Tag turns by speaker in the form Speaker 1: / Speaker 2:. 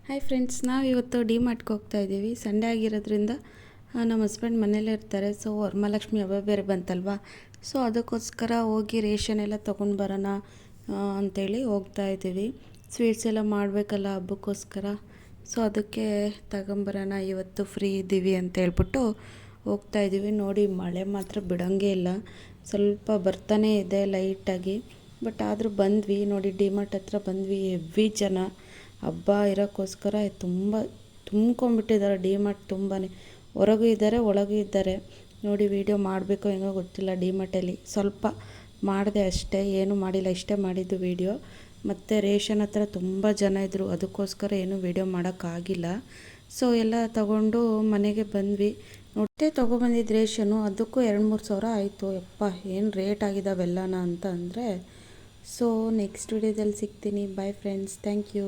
Speaker 1: Hi friends, ನಾವು ಇವತ್ತು ಡಿಮಾರ್ಟ್ಗೆ ಹೋಗ್ತಾ ಇದ್ದೀವಿ. ಸಂಡೇ ಆಗಿರೋದ್ರಿಂದ ನಮ್ಮ ಹಸ್ಬೆಂಡ್ ಮನೇಲೇ ಇರ್ತಾರೆ. ಸೊ ವರಮಹಾಲಕ್ಷ್ಮಿ ಹಬ್ಬ ಬೇರೆ ಬಂತಲ್ವಾ, ಸೊ ಅದಕ್ಕೋಸ್ಕರ ಹೋಗಿ ರೇಷನ್ ಎಲ್ಲ ತೊಗೊಂಡು ಬರೋಣ ಅಂಥೇಳಿ ಹೋಗ್ತಾ ಇದ್ದೀವಿ. ಸ್ವೀಟ್ಸ್ ಎಲ್ಲ ಮಾಡಬೇಕಲ್ಲ ಹಬ್ಬಕ್ಕೋಸ್ಕರ. ಸೊ ಅದಕ್ಕೆ ತಗೊಂಬರೋಣ, ಇವತ್ತು ಫ್ರೀ ಇದ್ದೀವಿ ಅಂತ ಹೇಳ್ಬಿಟ್ಟು ಹೋಗ್ತಾ ಇದ್ದೀವಿ. ನೋಡಿ, ಮಳೆ ಮಾತ್ರ ಬಿಡೋಂಗೇ ಇಲ್ಲ, ಸ್ವಲ್ಪ ಬರ್ತಾನೇ ಇದೆ ಲೈಟಾಗಿ. ಬಟ್ ಆದರೂ ಬಂದ್ವಿ. ನೋಡಿ, ಡಿಮಾರ್ಟ್ ಹತ್ರ ಬಂದ್ವಿ. ಹೆವಿ ಜನ, ಹಬ್ಬ ಇರೋಕ್ಕೋಸ್ಕರ ತುಂಬ್ಕೊಂಡ್ಬಿಟ್ಟಿದ್ದಾರೆ ಡಿಮಾರ್ಟ್. ತುಂಬಾ ಹೊರಗೂ ಇದ್ದಾರೆ, ಒಳಗೂ ಇದ್ದಾರೆ. ನೋಡಿ, ವೀಡಿಯೋ ಮಾಡಬೇಕು ಹೆಂಗೋ ಗೊತ್ತಿಲ್ಲ. ಡಿಮಾರ್ಟಲ್ಲಿ ಸ್ವಲ್ಪ ಮಾಡಿದೆ ಅಷ್ಟೇ, ಏನೂ ಮಾಡಿಲ್ಲ, ಇಷ್ಟೇ ಮಾಡಿದ್ದು ವೀಡಿಯೋ. ಮತ್ತು ರೇಷನ್ ಹತ್ರ ತುಂಬ ಜನ ಇದ್ದರು, ಅದಕ್ಕೋಸ್ಕರ ಏನೂ ವೀಡಿಯೋ ಮಾಡೋಕ್ಕಾಗಿಲ್ಲ. ಸೊ ಎಲ್ಲ ತಗೊಂಡು ಮನೆಗೆ ಬಂದ್ವಿ. ನೋಡೇ ತೊಗೊಬಂದಿದ್ದು ರೇಷನು, ಅದಕ್ಕೂ 2-3 ಸಾವಿರ ಆಯಿತು. ಯಪ್ಪ, ಏನು ರೇಟ್ ಆಗಿದ್ದಾವೆಲ್ಲನ ಅಂತ ಅಂದರೆ. ಸೊ ನೆಕ್ಸ್ಟ್ ವೀಡಿಯೋದಲ್ಲಿ ಸಿಗ್ತೀನಿ. Bye friends, thank you.